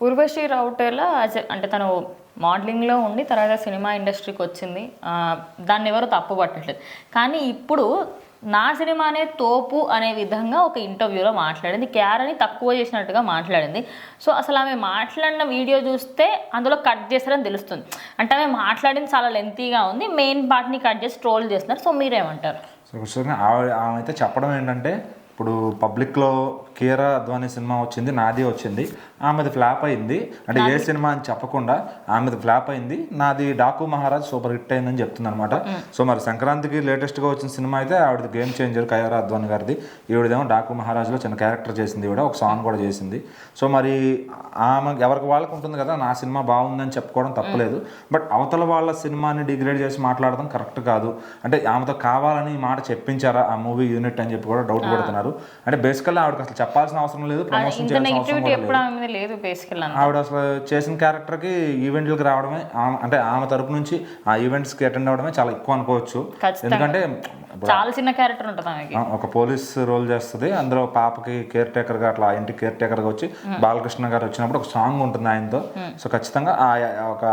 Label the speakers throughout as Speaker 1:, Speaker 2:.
Speaker 1: ఉర్వశి రౌటేల అంటే తను మోడలింగ్‌లో ఉండి తర్వాత సినిమా ఇండస్ట్రీకి వచ్చింది. దాన్ని ఎవరు తప్పు పట్టట్లేదు. కానీ ఇప్పుడు నా సినిమానే తోపు అనే విధంగా ఒక ఇంటర్వ్యూలో మాట్లాడింది. క్యారని తక్కువ చేసినట్టుగా మాట్లాడింది. సో అసలు ఆమె మాట్లాడిన వీడియో చూస్తే అందులో కట్ చేస్తారని తెలుస్తుంది. అంటే ఆమె మాట్లాడింది చాలా లెంతీగా ఉంది. మెయిన్ పార్ట్ని కట్ చేసి ట్రోల్ చేస్తున్నారు. సో మీరేమంటారు?
Speaker 2: సో ఆమె అయితే చెప్పడం ఏంటంటే, ఇప్పుడు పబ్లిక్లో కీరా అద్వానీ సినిమా వచ్చింది, నాది వచ్చింది, ఆమెది ఫ్లాప్ అయింది. అంటే ఏ సినిమా అని చెప్పకుండా ఆమెది ఫ్లాప్ అయింది, నాది డాకు మహారాజ్ సూపర్ హిట్ అయిందని చెప్తుంది అనమాట. సో మరి సంక్రాంతికి లేటెస్ట్గా వచ్చిన సినిమా అయితే ఆవిడది గేమ్ చేంజర్ కీరా అద్వానీ గారిది. ఈవిడదేమో డాకు మహారాజ్లో చిన్న క్యారెక్టర్ చేసింది, ఈవిడ ఒక సాంగ్ కూడా చేసింది. సో మరి ఆమె ఎవరికి వాళ్ళకు ఉంటుంది కదా, నా సినిమా బాగుందని చెప్పుకోవడం తప్పలేదు. బట్ అవతల వాళ్ళ సినిమాని డిగ్రేడ్ చేసి మాట్లాడడం కరెక్ట్ కాదు. అంటే ఆమెతో కావాలని ఈ మాట చెప్పించారా ఆ మూవీ యూనిట్ అని చెప్పి కూడా డౌట్ పడుతున్నారు. అంటే బేసికల్గా ఆవిడకి అసలు చెప్పాల్సిన అవసరం లేదు, ప్రమోషన్ చేయాల్సిన అవసరం
Speaker 1: లేదు.
Speaker 2: ఆవిడ అసలు చేసిన క్యారెక్టర్కి ఈవెంట్లకు రావడమే, అంటే ఆమె తరపు నుంచి ఆ ఈవెంట్స్కి అటెండ్ అవ్వడమే చాలా ఎక్కువ అనుకోవచ్చు. ఎందుకంటే
Speaker 1: చాలా చిన్న క్యారెక్టర్ ఉంటుంది,
Speaker 2: ఒక పోలీస్ రోల్ చేస్తుంది. అందులో పాపకి కేర్ టేకర్గా, అట్లా ఇంటికి కేర్ టేకర్గా వచ్చి బాలకృష్ణ గారు వచ్చినప్పుడు ఒక సాంగ్ ఉంటుంది ఆయనతో. సో ఖచ్చితంగా ఒక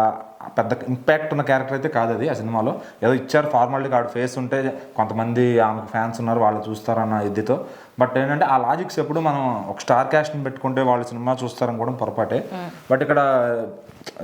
Speaker 2: పెద్ద ఇంపాక్ట్ ఉన్న క్యారెక్టర్ అయితే కాదు అది. ఆ సినిమాలో ఏదో ఇచ్చారు ఫార్మాలిటీగా, ఆవిడ ఫేస్ ఉంటే కొంతమంది ఆమెకు ఫ్యాన్స్ ఉన్నారు, వాళ్ళు చూస్తారన్న ఇదితో. బట్ ఏంటంటే ఆ లాజిక్స్ ఎప్పుడు మనం ఒక స్టార్ క్యాస్ట్ని పెట్టుకుంటే వాళ్ళు సినిమా చూస్తారని కూడా పొరపాటే. బట్ ఇక్కడ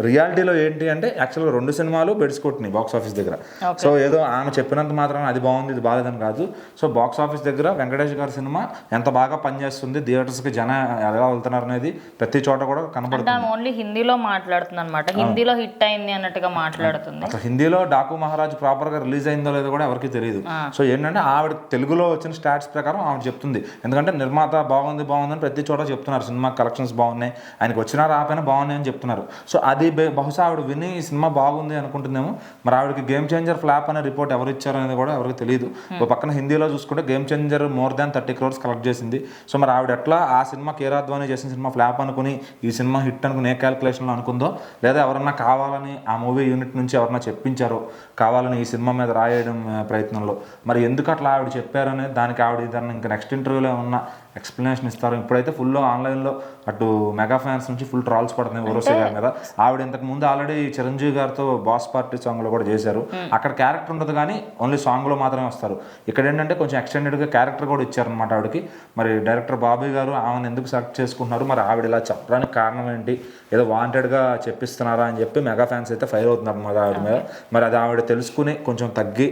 Speaker 2: రియాలిటీలో ఏంటి అంటే, యాక్చువల్గా 2 సినిమాలు బెడ్స్ కొట్టినాయి బాక్స్ ఆఫీస్ దగ్గర. సో ఏదో ఆమె చెప్పినంత మాత్రం అది బాగుంది ఇది బాగాలేదని కాదు. సో బాక్స్ ఆఫీస్ దగ్గర వెంకటేష్ గారి సినిమా ఎంత బాగా పనిచేస్తుంది, థియేటర్స్కి జనం ఎలా వెళ్తున్నారు అనేది ప్రతి చోట కూడా కనపడుతుంది.
Speaker 1: ఓన్లీ హిందీలో మాట్లాడుతుంది అనమాట, హిందీలో హిట్ అయింది అన్నట్టుగా మాట్లాడుతుంది.
Speaker 2: అసలు హిందీలో డాకు మహారాజ్ ప్రాపర్గా రిలీజ్ అయిందో లేదో కూడా ఎవరికి తెలియదు. సో ఏంటంటే ఆవిడ తెలుగులో వచ్చిన స్టాట్స్ ప్రకారం ఆవిడ చెప్తుంది. ఎందుకంటే నిర్మాత బాగుంది బాగుందని ప్రతి చోట చెప్తున్నారు, సినిమా కలెక్షన్స్ బాగున్నాయి, ఆయనకు వచ్చినా రాపోయినా బాగున్నాయి అని చెప్తున్నారు. సో అది బహుశా ఆవిడ విని ఈ సినిమా బాగుంది అనుకుంటుందేమో. మరి ఆవిడకి గేమ్ చేంజర్ ఫ్లాప్ అనే రిపోర్ట్ ఎవరు ఇచ్చారు అనేది కూడా ఎవరికి తెలియదు. ఒక పక్కన హిందీలో చూసుకుంటే game changer more than 30 crores collect చేసింది. సో మరి ఆవిడ ఎట్లా ఆ సినిమా కీరా అద్వానీ చేసిన సినిమా ఫ్లాప్ అనుకుని ఈ సినిమా హిట్ అనుకుని ఏ క్యాల్కులేషన్లో అనుకుందో, లేదా ఎవరన్నా కావాలని ఆ మూవీ యూనిట్ నుంచి ఎవరన్నా చెప్పించారో కావాలని ఈ సినిమా మీద రాయడం ప్రయత్నంలో, మరి ఎందుకు అట్లా ఆవిడ చెప్పారనే దానికి ఆవిడ ఇద్దరు ఇంకా నెక్స్ట్ ఇంటర్వ్యూలో ఉన్న ఎక్స్ప్లెనేషన్ ఇస్తారు. ఇప్పుడైతే ఫుల్ ఆన్లైన్లో అటు మెగా ఫ్యాన్స్ నుంచి ఫుల్ ట్రాల్స్ పడుతున్నాయి ఉర్వశి గారి మీద. ఆవిడ ఇంతకు ముందు ఆల్రెడీ చిరంజీవి గారితో బాస్ పార్టీ సాంగ్లో కూడా చేశారు. అక్కడ క్యారెక్టర్ ఉండదు కానీ ఓన్లీ సాంగ్లో మాత్రమే వస్తారు. ఇక్కడ ఏంటంటే కొంచెం ఎక్స్టెండెడ్గా క్యారెక్టర్ కూడా ఇచ్చారనమాట ఆవిడకి. మరి డైరెక్టర్ బాబీ గారు ఆమెను ఎందుకు సెలెక్ట్ చేసుకుంటున్నారు, మరి ఆవిడ ఇలా చెప్పడానికి కారణం ఏంటి, ఏదో వాంటెడ్గా చెప్పిస్తున్నారా అని చెప్పి మెగా ఫ్యాన్స్ అయితే ఫైర్ అవుతున్నారు మరి ఆవిడ మీద. మరి అది ఆవిడ తెలుసుకుని కొంచెం తగ్గి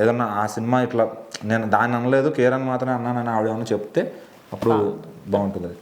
Speaker 2: ఏదన్నా ఆ సినిమా ఇట్లా నేను దాన్ని అనలేదు కేరన్ మాత్రమే అన్నానని ఆవిడ ఏమన్నా చెప్తే అప్పుడు బాగుంటుంది.